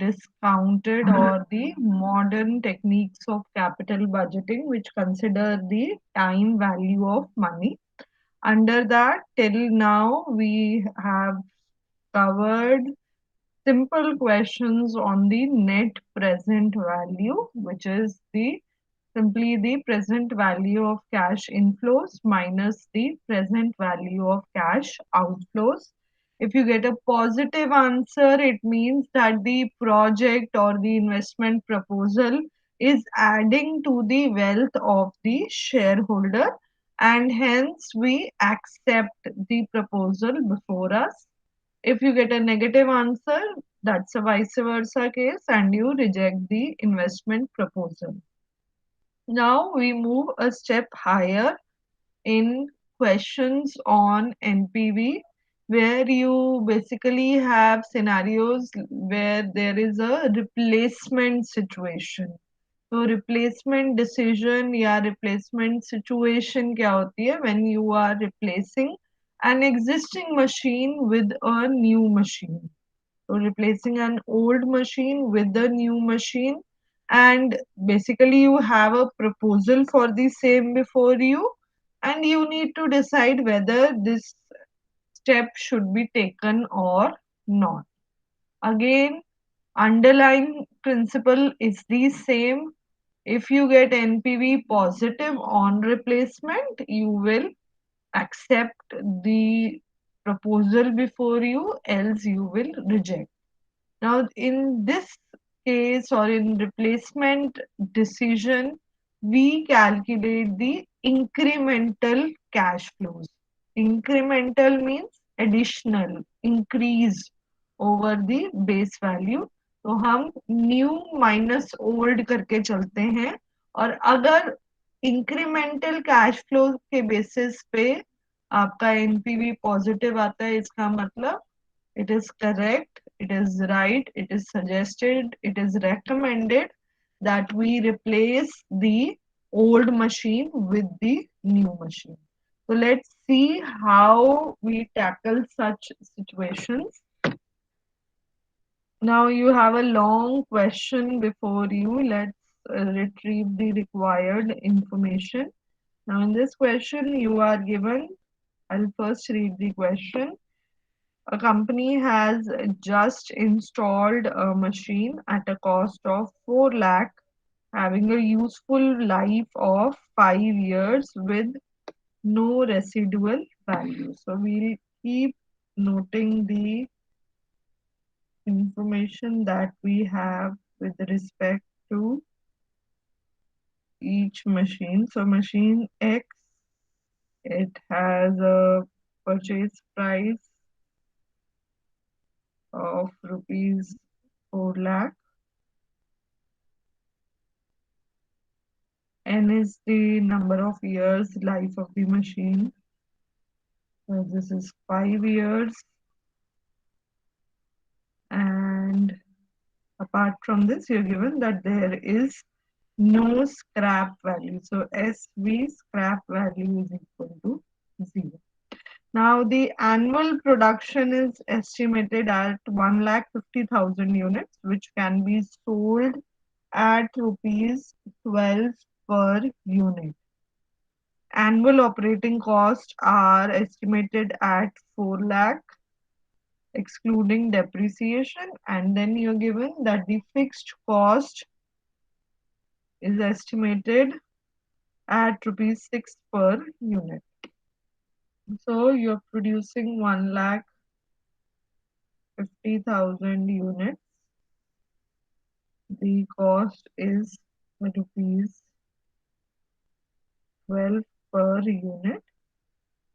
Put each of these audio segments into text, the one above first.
discounted or the modern techniques of capital budgeting, which consider the time value of money. Under that, till now, we have covered simple questions on the net present value, which is the simply the present value of cash inflows minus the present value of cash outflows. If you get a positive answer, it means that the project or the investment proposal is adding to the wealth of the shareholder, and hence we accept the proposal before us. If you get a negative answer, that's a vice versa case and you reject the investment proposal. Now we move a step higher in questions on NPV, where you basically have scenarios where there is a replacement situation. तो replacement decision या replacement situation क्या होती है when you are replacing an existing machine with a new machine. So replacing an old machine with the new machine, and basically you have a proposal for the same before you, and you need to decide whether this step should be taken or not. Again, underlying principle is the same. If you get NPV positive on replacement, you will accept the proposal before you, else you will reject. Now, in this case or in replacement decision, we calculate the incremental cash flows. Incremental means additional, increase over the base value. तो हम new minus old करके चलते हैं, और अगर incremental cash flow के basis पे आपका एनपीवी पॉजिटिव आता है, इसका मतलब it is correct, it is right, it is suggested, it is recommended that we replace the old machine with the new machine. So let's see how we tackle such situations. Now you have a long question before you. Let's retrieve the required information. Now in this question you are given, I'll first read the question. A company has just installed a machine at a cost of 4 lakh, having a useful life of 5 years with no residual value. So we'll keep noting the information that we have with respect to each machine. So machine X, it has a purchase price of rupees 4 lakh. N is the number of years life of the machine. So this is 5 years. And apart from this, you're given that there is no scrap value. So SV scrap value is equal to 0. Now the annual production is estimated at 1,50,000 units, which can be sold at rupees 12 per unit. Annual operating costs are estimated at 4 lakh excluding depreciation, and then you're given that the fixed cost is estimated at rupees 6 per unit. So you're producing 1,50,000 units. The cost is rupees 12 per unit,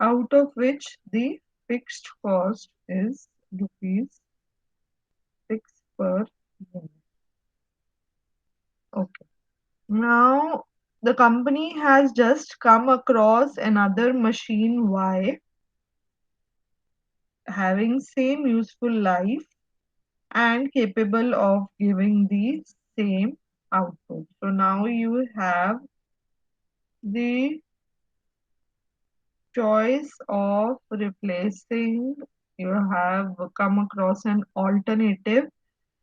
out of which the fixed cost is rupees 6 per unit. Okay. Now the company has just come across another machine Y having same useful life and capable of giving the same output. So now you have the choice of replacing, you have come across an alternative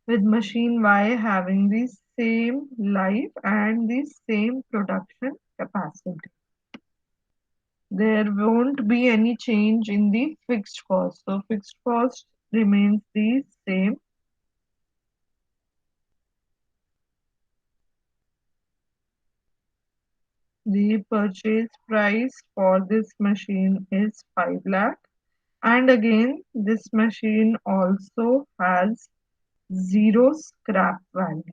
with machine Y having the same life and the same production capacity. There won't be any change in the fixed cost. So fixed cost remains the same. The purchase price for this machine is 5 lakh. And again, this machine also has zero scrap value.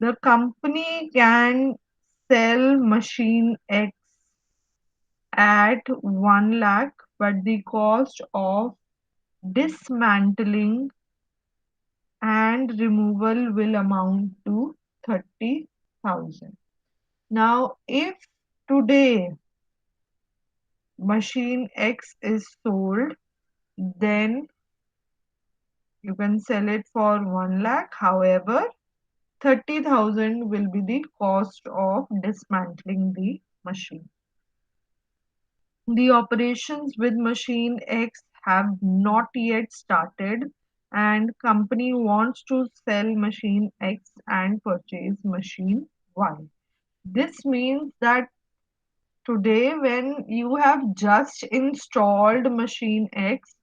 The company can sell machine X at 1 lakh, but the cost of dismantling and removal will amount to 30,000. Now, if today machine X is sold, then you can sell it for 1 lakh. However, 30,000 will be the cost of dismantling the machine. The operations with machine X have not yet started, and company wants to sell machine X and purchase machine Y. This means that today when you have just installed machine X,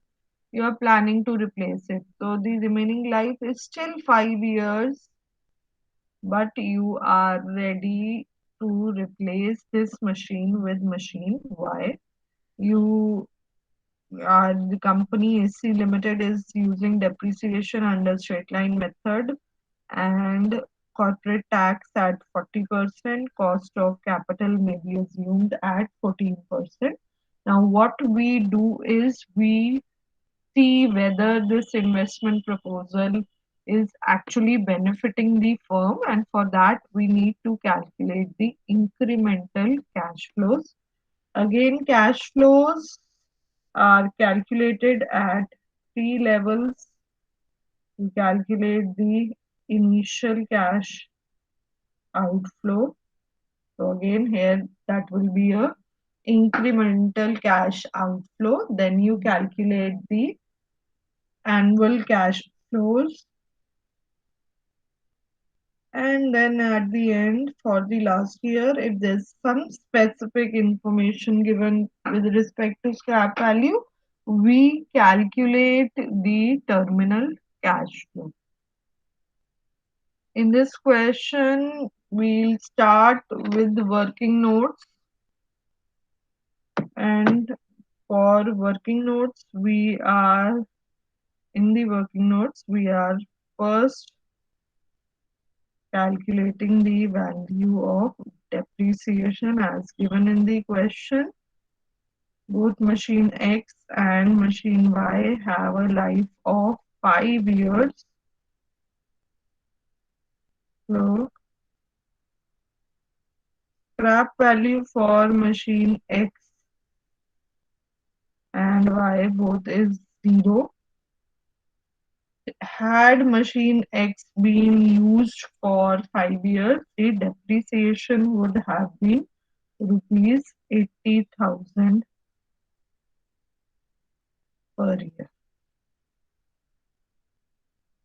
you are planning to replace it. So the remaining life is still 5 years, but you are ready to replace this machine with machine Y. You the company AC Limited is using depreciation under straight line method and corporate tax at 40%. Cost of capital may be assumed at 14%. Now, what we do is we see whether this investment proposal is actually benefiting the firm, and for that, we need to calculate the incremental cash flows. Again, cash flows are calculated at three levels. We calculate the initial cash outflow. So again, here that will be a incremental cash outflow. Then you calculate the annual cash flows. And then at the end, for the last year, if there's some specific information given with respect to scrap value, we calculate the terminal cash flow. In this question, we'll start with working notes. And for working notes, we are first calculating the value of depreciation as given in the question. Both machine X and machine Y have a life of 5 years. So, scrap value for machine X and Y both is 0. Had machine X been used for 5 years, the depreciation would have been rupees 80,000 per year.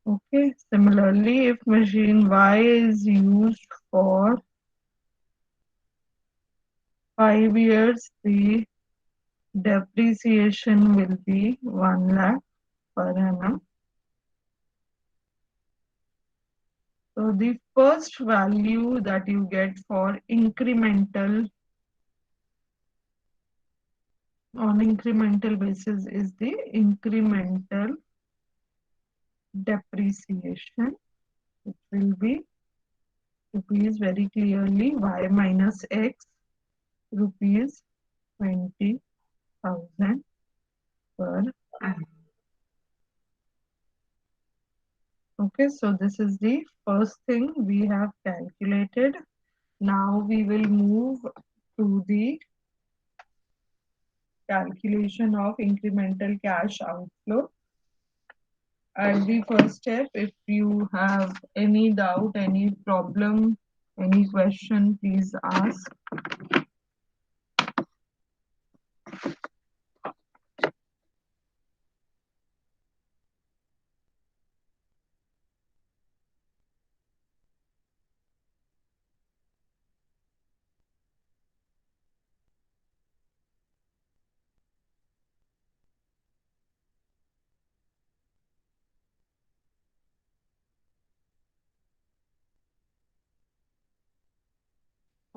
Okay, similarly, if machine Y is used for 5 years, the depreciation will be 1 lakh per annum. So the first value that you get for incremental on incremental basis is the incremental depreciation, which will be rupees very clearly y minus x rupees 20,000 per annum. Okay, so this is the first thing we have calculated. Now we will move to the calculation of incremental cash outflow. At the first step, if you have any doubt, any problem, any question, please ask.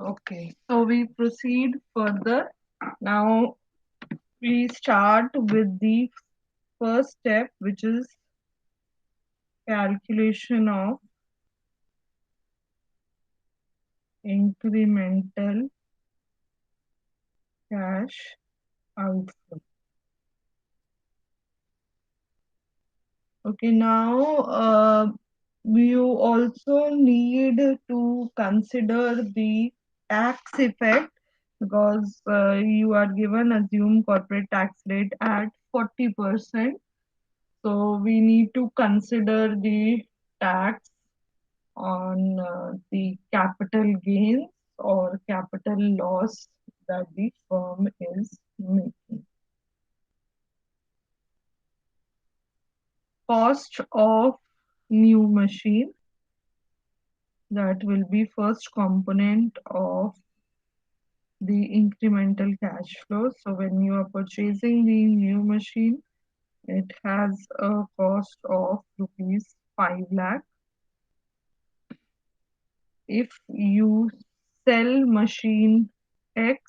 Okay, so we proceed further. Now we start with the first step, which is calculation of incremental cash outflow. Okay, now you also need to consider the tax effect because you are given assumed corporate tax rate at 40%. So we need to consider the tax on the capital gains or capital loss that the firm is making. Cost of new machine, that will be first component of the incremental cash flow. So when you are purchasing the new machine, it has a cost of rupees 5 lakh. If you sell machine X,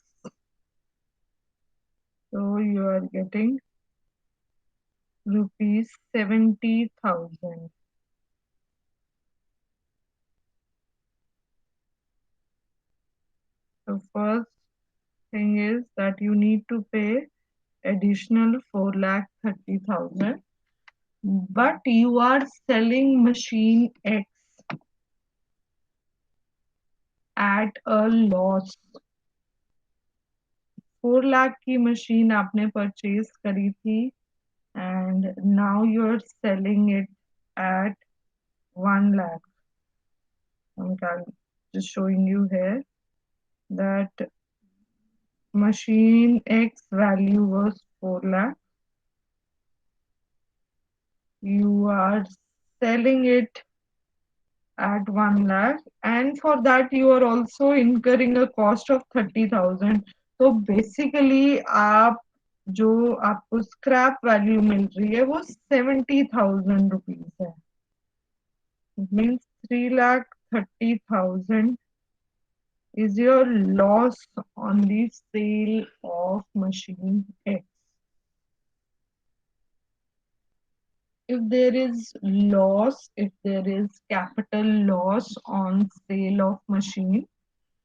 so you are getting rupees 70,000. So first thing is that you need to pay additional 4 lakh 30,000, but you are selling machine X at a loss. 4 lakh की machine आपने purchase करी थी and now you're selling it at 1 lakh. I'm just showing you here that machine X value was 4 lakh. You are selling it at 1 lakh, and for that you are also incurring a cost of 30,000. So basically आप जो आपको scrap value मिल रही है वो 70,000 rupees है. It means 3,30,000 is your loss on the sale of machine X. If there is loss, if there is capital loss on sale of machine,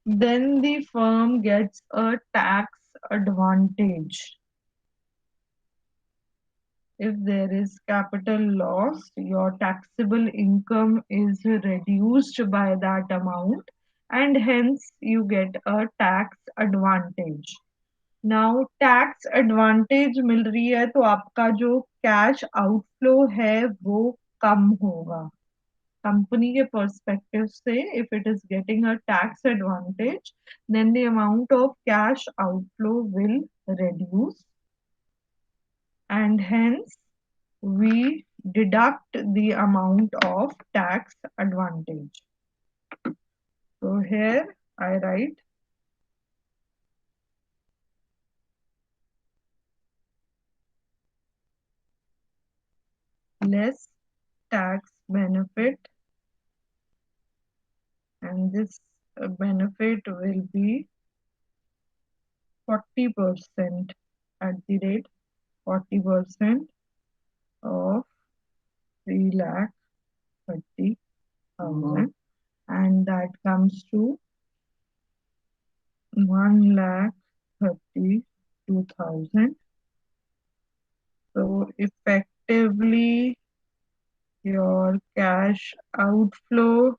then the firm gets a tax advantage. If there is capital loss, your taxable income is reduced by that amount and hence you get a tax advantage. Now tax advantage मिल रही है तो आपका जो cash outflow है वो कम होगा. Company के perspective से, if it is getting a tax advantage, then the amount of cash outflow will reduce and hence we deduct the amount of tax advantage. So here I write less tax benefit, and this benefit will be 40% at the rate 40% of 3 lakh 30,000, and that comes to 1 lakh 32,000. So effectively your cash outflow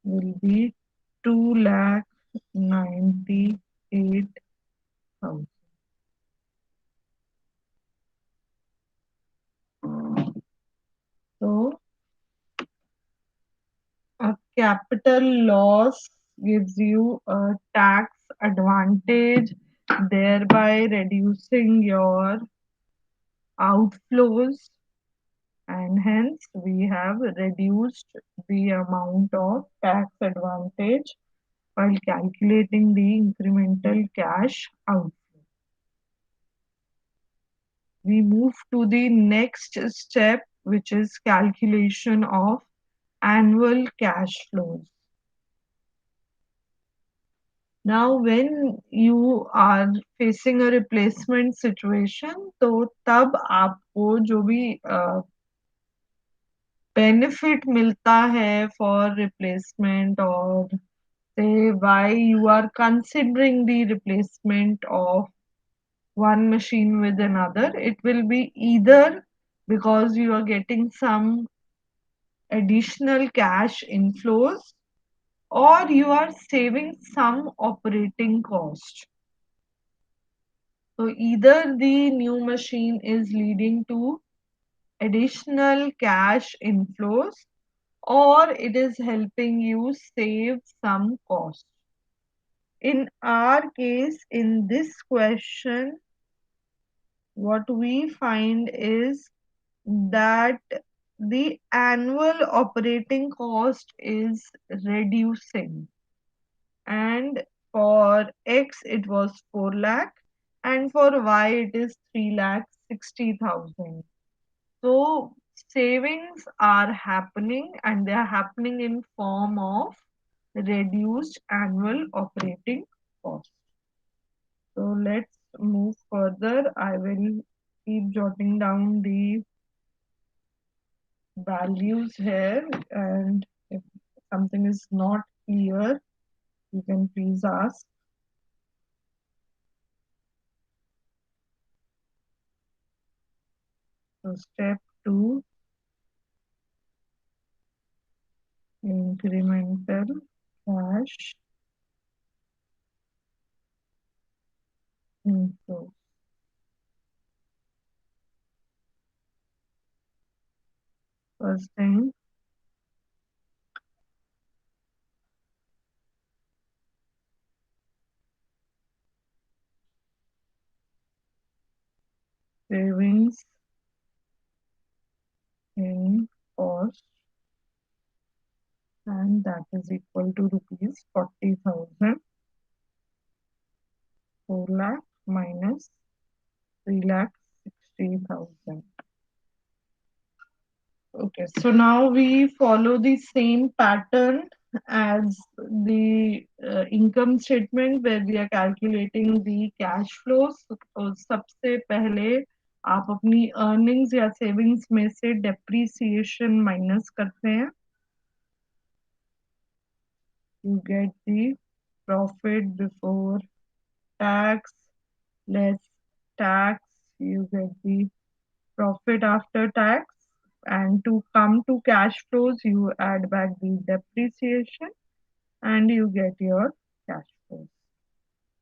will be 2 lakh 98,000. So a capital loss gives you a tax advantage, thereby reducing your outflows, and hence we have reduced the amount of tax advantage while calculating the incremental cash outflow. We move to the next step, which is calculation of annual cash flows. Now, when you are facing a replacement situation, तो तब आपको जो भी benefit मिलता है for replacement, or say why you are considering the replacement of one machine with another, it will be either because you are getting some additional cash inflows, or you are saving some operating cost. So either the new machine is leading to additional cash inflows, or it is helping you save some cost. In our case, in this question, what we find is that the annual operating cost is reducing, and for X it was 4 lakh, and for Y it is 3 lakh 60,000. So savings are happening, and they are happening in form of reduced annual operating cost. So let's move further. I will keep jotting down the values here, and if something is not clear, you can please ask. So step 2, incremental cash inflow. First thing, savings in cost, and that is equal to rupees 40,000. 4 lakh minus 3 lakh 60,000. Okay, so now we follow the same pattern as the income statement where we are calculating the cash flows. तो सबसे पहले आप अपनी earnings या savings में से depreciation minus करते हैं. You get the profit before tax less tax. You get the profit after tax, and to come to cash flows you add back the depreciation and you get your cash flows.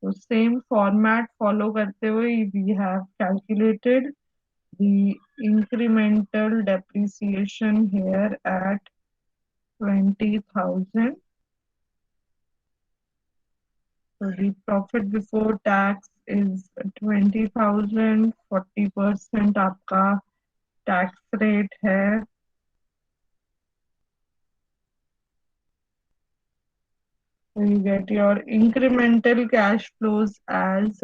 So same format follow करते हुए we have calculated the incremental depreciation here at 20,000. So the profit before tax is 20,000. 40% आपका tax rate है. So you get your incremental cash flows as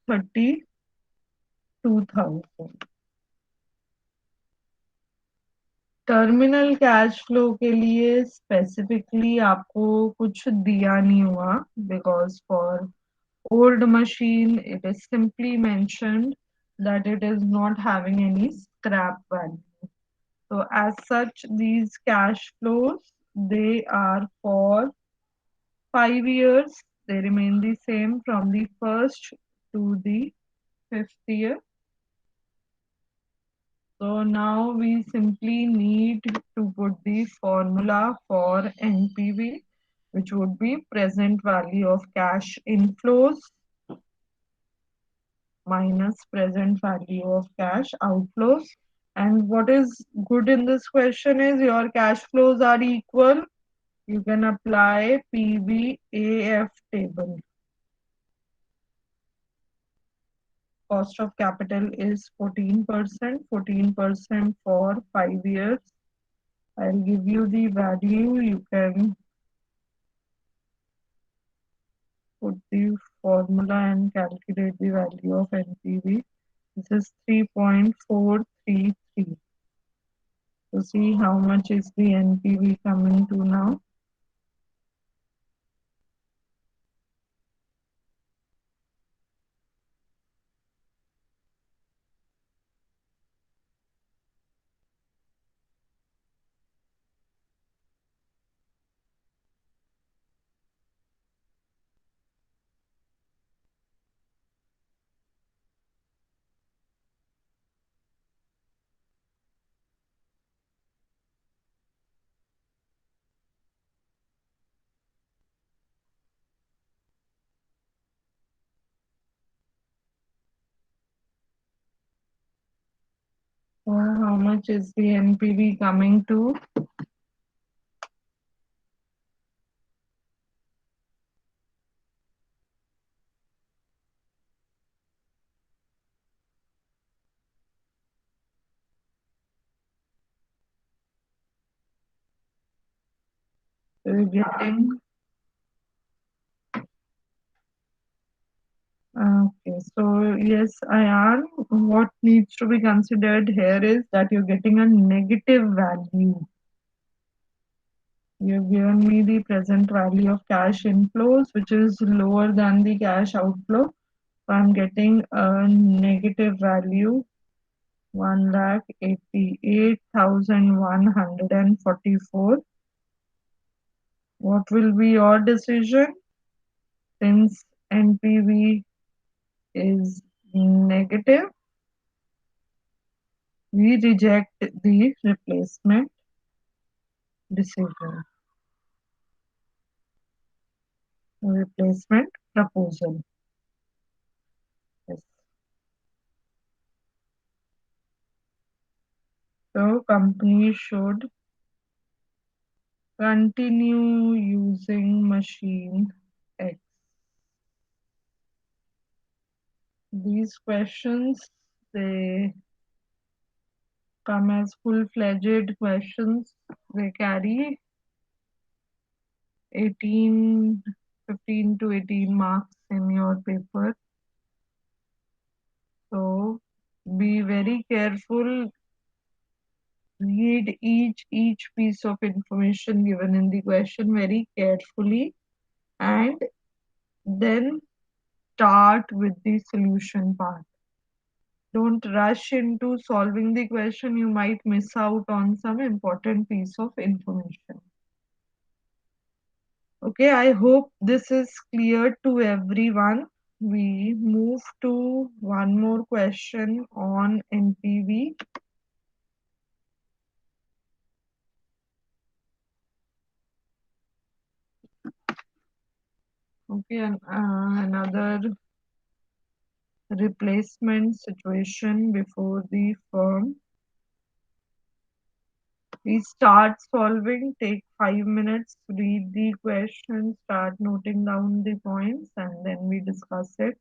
32,000. Terminal cash flow के लिए specifically आपको कुछ दिया नहीं हुआ, because for old machine it is simply mentioned that it is not having any scrap value. So as such, these cash flows, they are for 5 years. They remain the same from the first to the fifth year. So now we simply need to put the formula for NPV, which would be present value of cash inflows minus present value of cash outflows. And what is good in this question is your cash flows are equal. You can apply PVAF table. Cost of capital is 14%, 14% for 5 years. I'll give you the value. You can put the formula and calculate the value of NPV. This is 3.433. So see how much is the NPV coming to now. much is the NPV coming to? We're getting okay. So yes, Ayan, what needs to be considered here is that you're getting a negative value. You've given me the present value of cash inflows, which is lower than the cash outflow. So I'm getting a negative value, 1,88,144. What will be your decision? Since NPV is negative, we reject the replacement decision, replacement proposal. Yes. So company should continue using machine X. These questions, they come as full-fledged questions. They carry 18, 15 to 18 marks in your paper. So be very careful. Read each piece of information given in the question very carefully, and then start with the solution part. Don't rush into solving the question. You might miss out on some important piece of information. Okay, I hope this is clear to everyone. We move to one more question on NPV. Okay, and another replacement situation before the firm. We start solving, take 5 minutes, read the question, start noting down the points, and then we discuss it.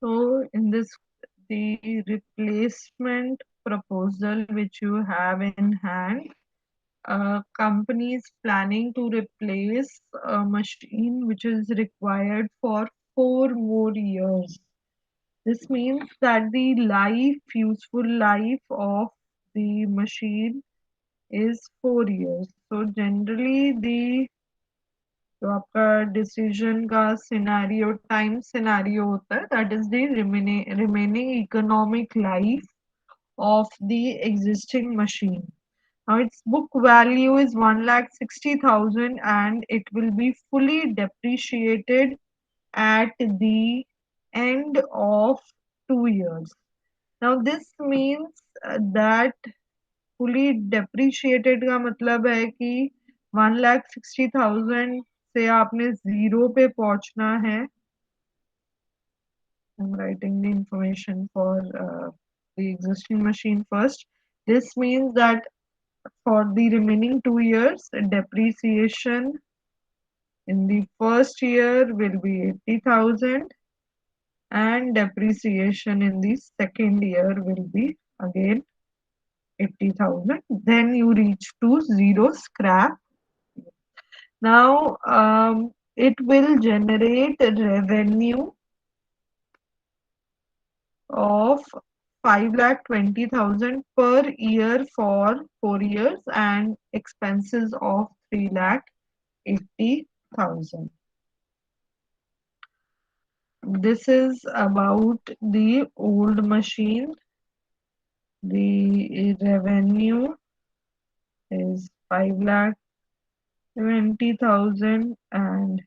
So in this, the replacement proposal which you have in hand, companies planning to replace a machine which is required for 4 more years. This means that the useful life of the machine is 4 years. So generally the जो आपका decision का scenario time scenario होता है that is the remaining economic life of the existing machine. Now its book value is 1,60,000 and it will be fully depreciated at the end of 2 years. Now this means that fully depreciated का मतलब है कि 1,60,000 से आपने zero पे पहुंचना है. I'm writing the information for the existing machine first. This means that for the remaining 2 years, depreciation in the first year will be 80,000 and depreciation in the second year will be again 80,000. Then you reach to zero scrap. Now, it will generate revenue of 5,20,000 per year for 4 years and expenses of 3,80,000. This is about the old machine. The revenue is 5,20,000 and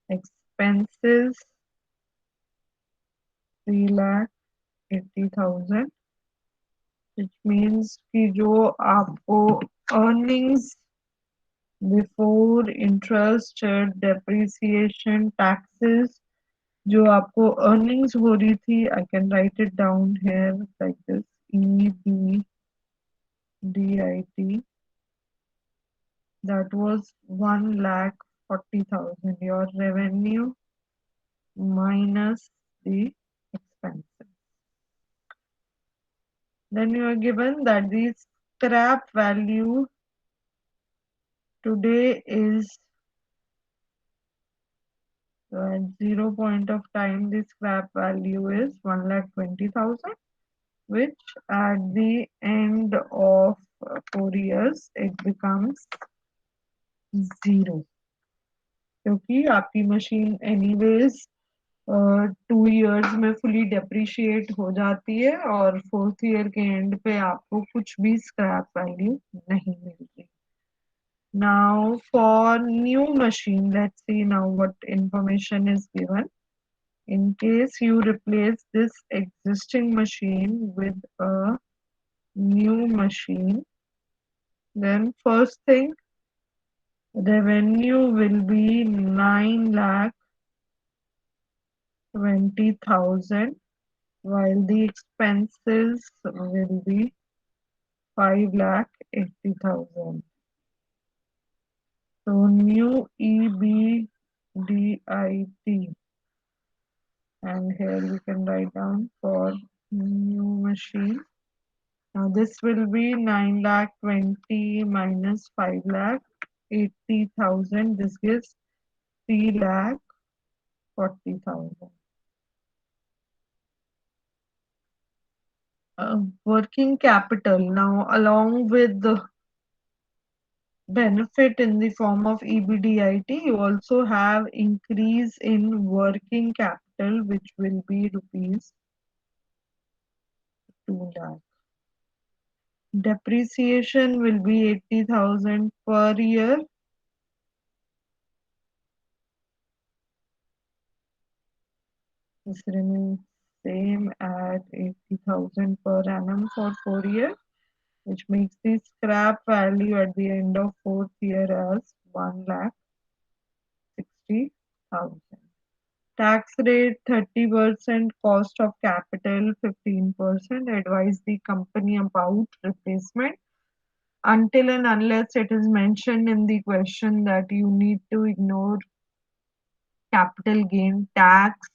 expenses 3,80,000, which means कि जो आपको earnings before interest, depreciation, taxes, जो आपको earnings हो रही थी, I can write it down here like this, EBDIT, that was 1,40,000, your revenue minus the expenses. Then you are given that the scrap value today is at 0 point of time the scrap value is 1,20,000, which at the end of 4 years it becomes 0, क्योंकि आपकी machine anyways 2 years में fully depreciate हो जाती है और 4th year के end पे आपको कुछ भी scrap value नहीं मिलती. Now for new machine, let's see now what information is given. In case you replace this existing machine with a new machine, then first thing, revenue will be 9,20,000 while the expenses will be 5,80,000. So new EBDIT, and here we can write down for new machine. Now this will be 9,20,000 minus 5,80,000. This gives 3,40,000. Working capital. Now along with the benefit in the form of EBDIT, you also have increase in working capital, which will be rupees 2 lakh. Depreciation will be 80,000 per year. This remains same at 80,000 per annum for 4 years, which makes the scrap value at the end of 4th year as 1,60,000. Tax rate 30%, cost of capital 15%. Advise the company about replacement until and unless it is mentioned in the question that you need to ignore capital gain tax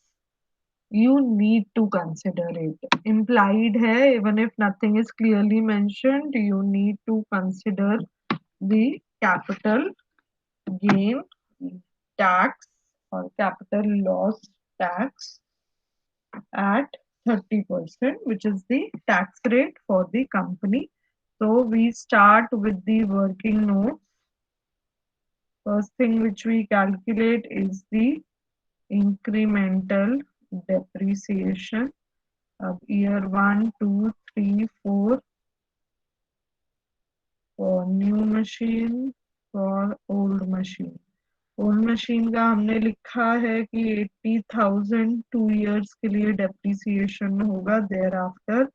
you need to consider it. Implied hai, even if nothing is clearly mentioned, you need to consider the capital gain tax or capital loss tax at 30%, which is the tax rate for the company. So we start with the working note. First thing which we calculate is the incremental depreciation of year 1, 2, 3, 4 for new machine, for old machine. Old machine का हमने लिखा है कि 80,000 2 years के लिए depreciation होगा. Thereafter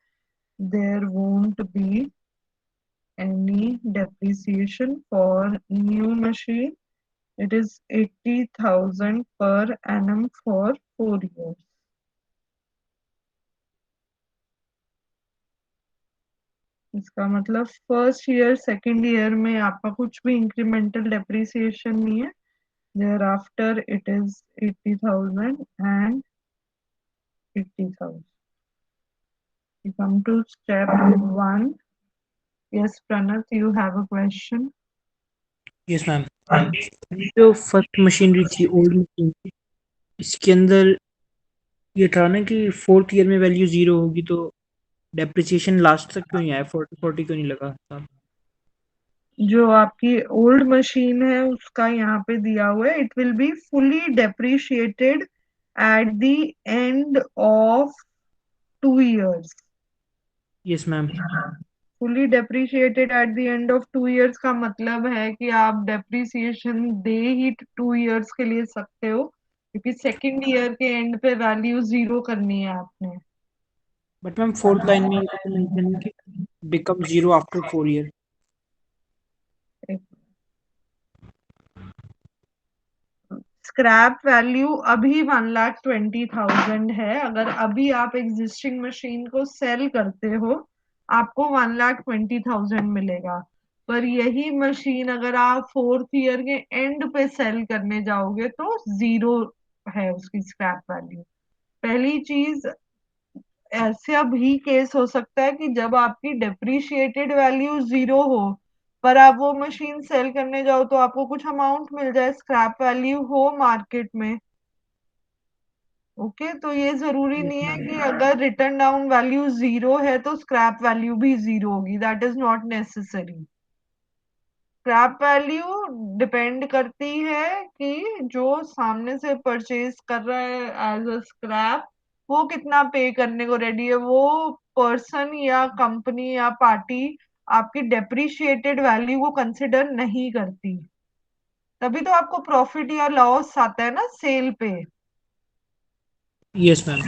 there won't be any depreciation for new machine. It is 80,000 per annum for 4 years. इसका मतलब फर्स्ट ईयर सेकेंड ईयर में आपका कुछ भी इंक्रीमेंटल डेप्रिसिएशन नहीं है. Thereafter it is 80,000 and 80,000. We come to step 1. Yes, Pranath, you have a question. Yes ma'am. जो first machinery थी ओल्ड मशीन थी, इसके अंदर ये था ना कि फोर्थ ईयर में वैल्यू जीरो होगी, तो डेप्रिसिएशन लास्ट तक क्यों नहीं आया, 40 क्यों नहीं लगा था? जो आपकी ओल्ड मशीन है उसका यहाँ पे दिया हुआ है. It will be fully depreciated at the end of 2 years. Yes ma'am. Fully depreciated at the end of 2 years का मतलब है कि आप डेप्रिसिएशन दे ही 2 years के लिए सकते हो, क्योंकि सेकेंड ईयर के एंड पे वैल्यू जीरो करनी है आपने. बट मैम फोर्थ लाइन में ये तो मेंशन है कि become zero after 4 year. Scrap value अभी 1,20,000 है. अगर अभी आप एग्जिस्टिंग मशीन को सेल करते हो, आपको 1,20,000 मिलेगा. पर यही मशीन अगर आप फोर्थ ईयर के एंड पे सेल करने जाओगे तो जीरो है उसकी स्क्रैप वैल्यू. पहली चीज, ऐसा भी केस हो सकता है कि जब आपकी डेप्रिशिएटेड वैल्यू जीरो हो, पर आप वो मशीन सेल करने जाओ तो आपको कुछ अमाउंट मिल जाए, स्क्रैप वैल्यू हो मार्केट में. ओके, तो ये जरूरी यस नहीं है मैम. कि अगर रिटर्न डाउन वैल्यू जीरो है तो स्क्रैप वैल्यू भी जीरो होगी. That is not necessary. Scrap value depend करती है कि जो सामने से परचेज कर रहा है एज अ स्क्रैप, वो कितना पे करने को रेडी है. वो पर्सन या कंपनी या पार्टी आपकी डेप्रिशिएटेड वैल्यू को कंसिडर नहीं करती. तभी तो आपको प्रॉफिट या लॉस आता है ना सेल पे. Yes ma'am.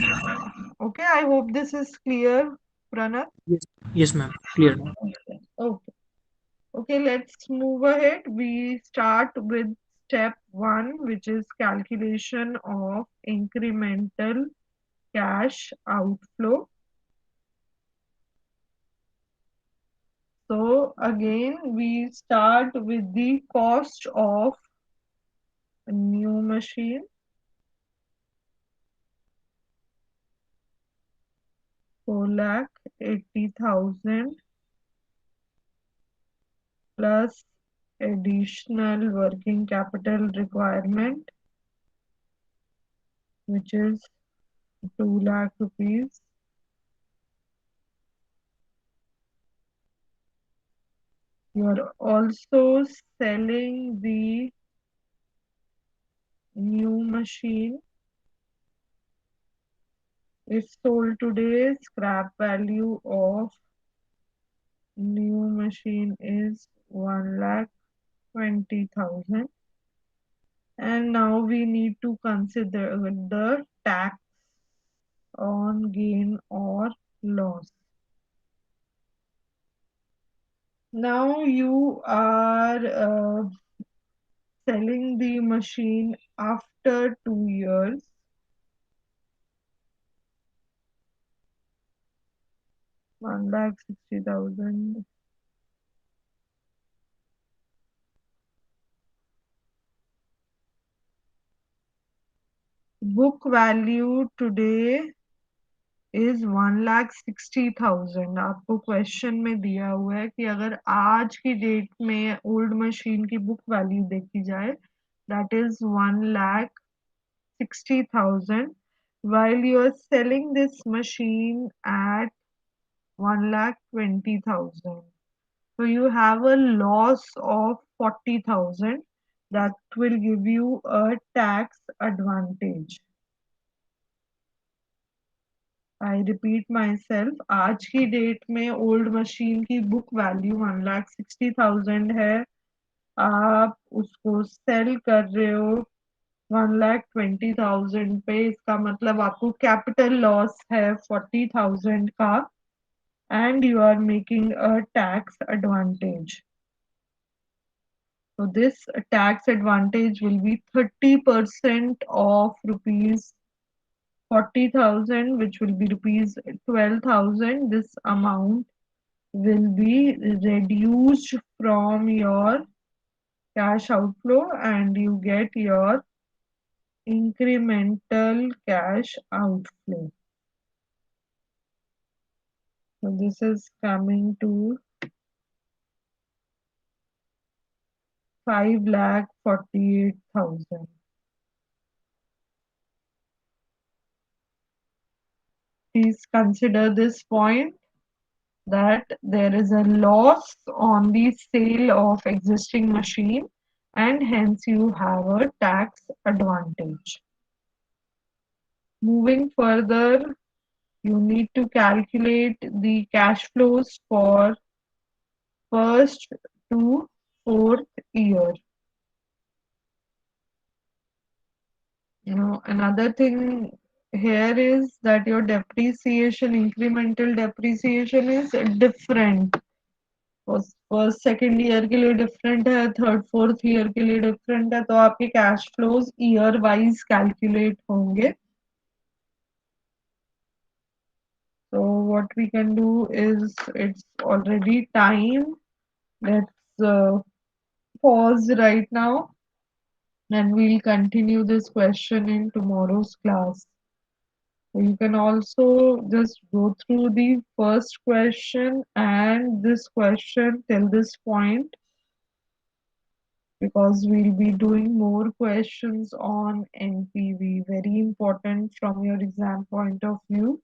Okay, I hope this is clear, Pranat. Yes. Yes ma'am, clear ma'am. Okay. Okay, let's move ahead. We start with step 1, which is calculation of incremental cash outflow. So again, we start with the cost of a new machine. 4,80,000 plus additional working capital requirement, which is 2 lakh rupees. You are also selling the new machine. If sold today, scrap value of new machine is 1,20,000. And now we need to consider the tax on gain or loss. Now you are selling the machine after 2 years. 1,60,000. book value today is 1,60,000। आपको question में दिया हुआ है कि अगर आज की date में ओल्ड मशीन की बुक वैल्यू देखी जाए, that is 1,60,000, while you are selling this machine at 1,20,000. So you have a loss of 40,000 that will give you a tax advantage. I repeat myself, आज की डेट में old machine की book value 1,60,000 है। आप उसको cell कर रहे हो 1,20,000 पे। इसका मतलब आपको कैपिटल लॉस है 40,000 का, and you are making a tax advantage. So this tax advantage will be 30% of rupees 40,000, which will be rupees 12,000. This amount will be reduced from your cash outflow and you get your incremental cash outflow. So this is coming to 5,48,000. Please consider this point, that there is a loss on the sale of existing machine and hence you have a tax advantage. Moving further, you need to calculate the cash flows for first to fourth year. Another thing here is that your depreciation, incremental depreciation is different. First second year के लिए different है, third fourth year के लिए different है, तो आपके cash flows year wise calculate होंगे। So what we can do is, it's already time. Let's pause right now and we'll continue this question in tomorrow's class. So you can also just go through the first question and this question till this point, because we'll be doing more questions on NPV, very important from your exam point of view.